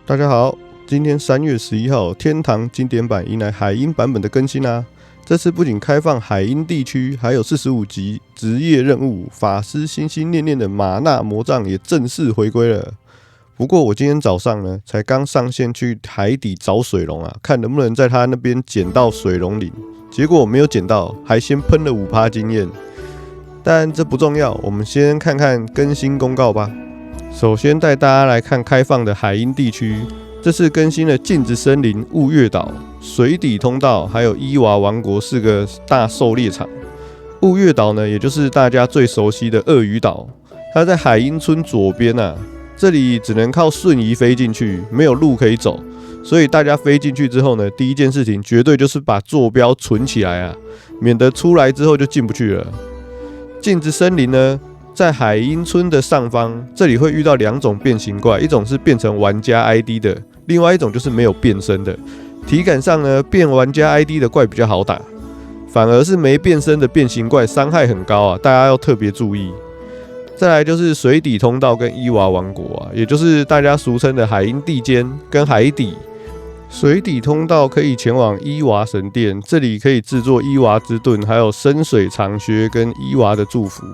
大家好，今天3月11號，天堂經典版迎來海鷹版本的更新啊！這次不僅開放海鷹地區，還有45級職業任務，法師心心念念的瑪納魔杖也正式回歸了。不過我今天早上呢，才剛上線去海底找水龍啊，看能不能在他那邊撿到水龍鱗，結果我沒有撿到，還先噴了5%經驗。但這不重要，我們先看看更新公告吧。首先帶大家來看開放的海鷹地區，這次更新了鏡子森林、霧月島、水底通道，還有伊娃王國4個大狩獵場。霧月島呢，也就是大家最熟悉的鱷魚島，它在海鷹村左邊啊，這裡只能靠瞬移飛進去，沒有路可以走，所以大家飛進去之後呢，第一件事情絕對就是把坐標存起來啊，免得出來之後就進不去了。鏡子森林呢，在海鷹村的上方，這裡會遇到2種變形怪，一種是變成玩家 ID 的，另外一種就是沒有變身的。體感上呢，變玩家 ID 的怪比較好打，反而是沒变身的變形怪傷害很高啊，大家要特別注意。再來就是水底通道跟伊娃王國啊，也就是大家俗稱的海鷹地間跟海底。水底通道可以前往伊娃神殿，這裡可以制作伊娃之盾，還有深水長靴跟伊娃的祝福。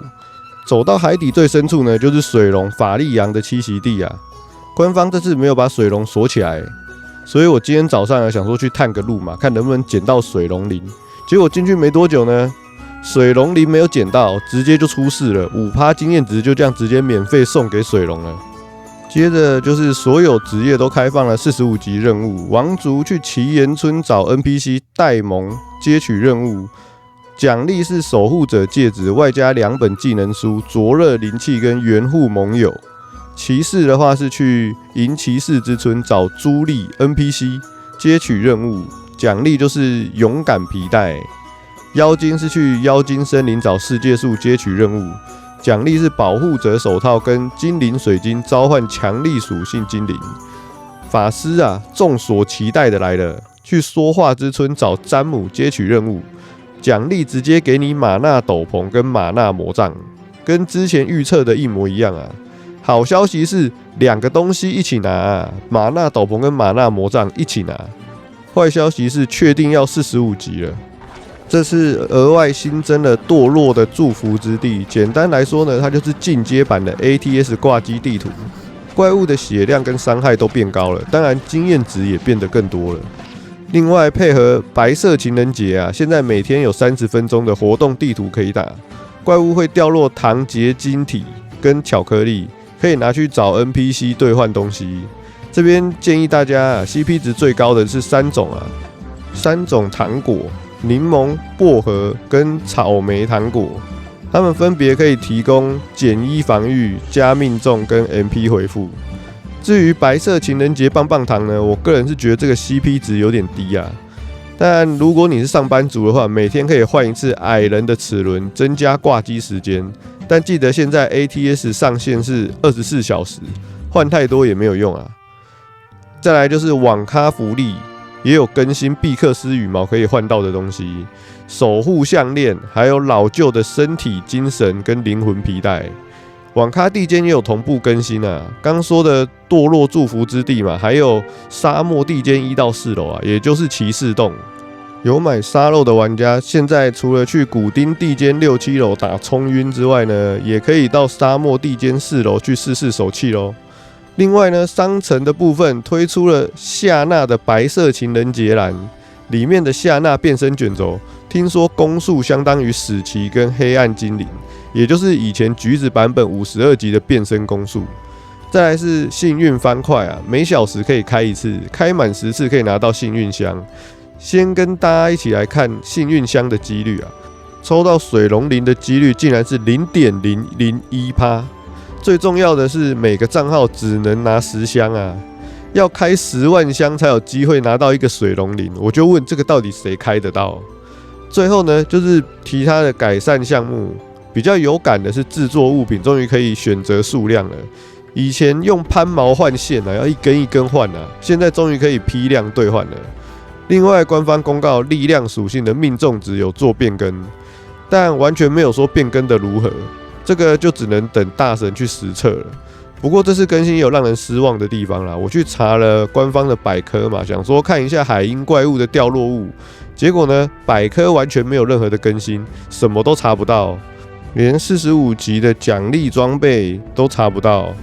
走到海底最深處呢，就是水龍法利揚的栖息地啊。官方這次沒有把水龍鎖起來，所以我今天早上想說去探個路嘛，看能不能撿到水龍鱗。結果進去沒多久呢，水龍鱗沒有撿到，直接就出事了，5%經驗值就這樣直接免費送給水龍了。接着就是所有職業都開放了45級任務，王族去奇岩村找 NPC 戴蒙接取任務，獎勵是守護者戒指外加2本技能書、灼熱靈氣跟援護盟友。騎士的話是去銀騎士之村找朱莉 NPC 接取任務，獎勵就是勇敢皮帶。妖精是去妖精森林找世界樹接取任務，獎勵是保護者手套跟精靈水晶召喚強力屬性精靈。法師啊，眾所期待的來了，去說話之村找詹姆接取任務，獎勵直接給你瑪納斗篷跟瑪納魔杖，跟之前預測的一模一樣啊。好消息是2個東西一起拿啊，瑪納斗篷跟瑪納魔杖一起拿。壞消息是確定要45級了。這次額外新增了墮落的祝福之地，簡單來說呢，它就是進階版的 ATS 掛機地圖，怪物的血量跟傷害都變高了，當然經驗值也變得更多了。另外配合白色情人節啊，現在每天有30分鐘的活動地圖可以打，怪物會掉落糖結晶體跟巧克力，可以拿去找 NPC 兌換東西。這邊建議大家CP 值最高的是3種糖果。檸檬、薄荷跟草莓糖果，它們分別可以提供減1防禦、加命中跟 MP 回復。至於白色情人節棒棒糖呢，我個人是覺得這個 CP 值有點低啊。但如果你是上班族的話，每天可以換一次矮人的齒輪，增加掛機時間。但記得現在 ATS 上限是24小時，換太多也沒有用啊。再來就是網咖福利。也有更新畢克斯羽毛可以換到的東西，守護項鏈，還有老舊的身體、精神跟靈魂皮帶。網咖地間也有同步更新啊，剛說的墮落祝福之地嘛，還有沙漠地間1到4樓啊，也就是騎士洞。有買沙漏的玩家，現在除了去古丁地間6、7樓打衝暈之外呢，也可以到沙漠地間4樓去試試手氣咯。另外呢，商城的部分推出了夏娜的白色情人節欄，裡面的夏娜變身卷軸，聽說攻速相當於史奇跟黑暗精靈，也就是以前橘子版本52級的變身攻速。再來是幸運方塊啊，每小時可以開1次，開滿10次可以拿到幸運箱。先跟大家一起來看幸運箱的幾率啊，抽到水龍鱗的幾率竟然是 0.001%。最重要的是，每個賬號只能拿10箱啊，要開10萬箱才有機會拿到一個水龍鱗。我就問這個到底誰開得到？最後呢，就是其他的改善項目，比較有感的是制作物品終於可以選擇數量了。以前用攀毛換線啊，要一根一根換啊，現在終於可以批量兌換了。另外，官方公告力量屬性的命中值有做變更，但完全沒有說變更的如何。這個就只能等大神去實測了。不過這次更新也有讓人失望的地方啦，我去查了官方的百科嘛，想說看一下海鷹怪物的掉落物，結果呢，百科完全沒有任何的更新，什麼都查不到，連45級的獎勵裝備都查不到，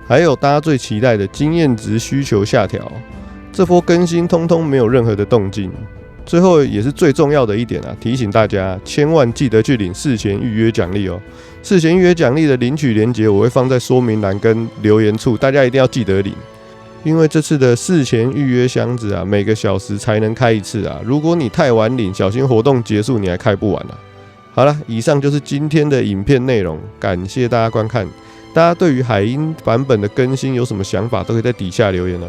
還有大家最期待的經驗值需求下調，這波更新通通沒有任何的動靜。最後也是最重要的一點啊，提醒大家千萬記得去領事前預約獎勵哦。事前預約獎勵的領取連結我會放在說明欄跟留言處，大家一定要記得領。因為這次的事前預約箱子啊，每個小時才能開一次啊，如果你太晚領，小心活動結束你還開不完啊。好了，以上就是今天的影片內容，感謝大家觀看。大家對於海鷹版本的更新有什麼想法，都可以在底下留言哦。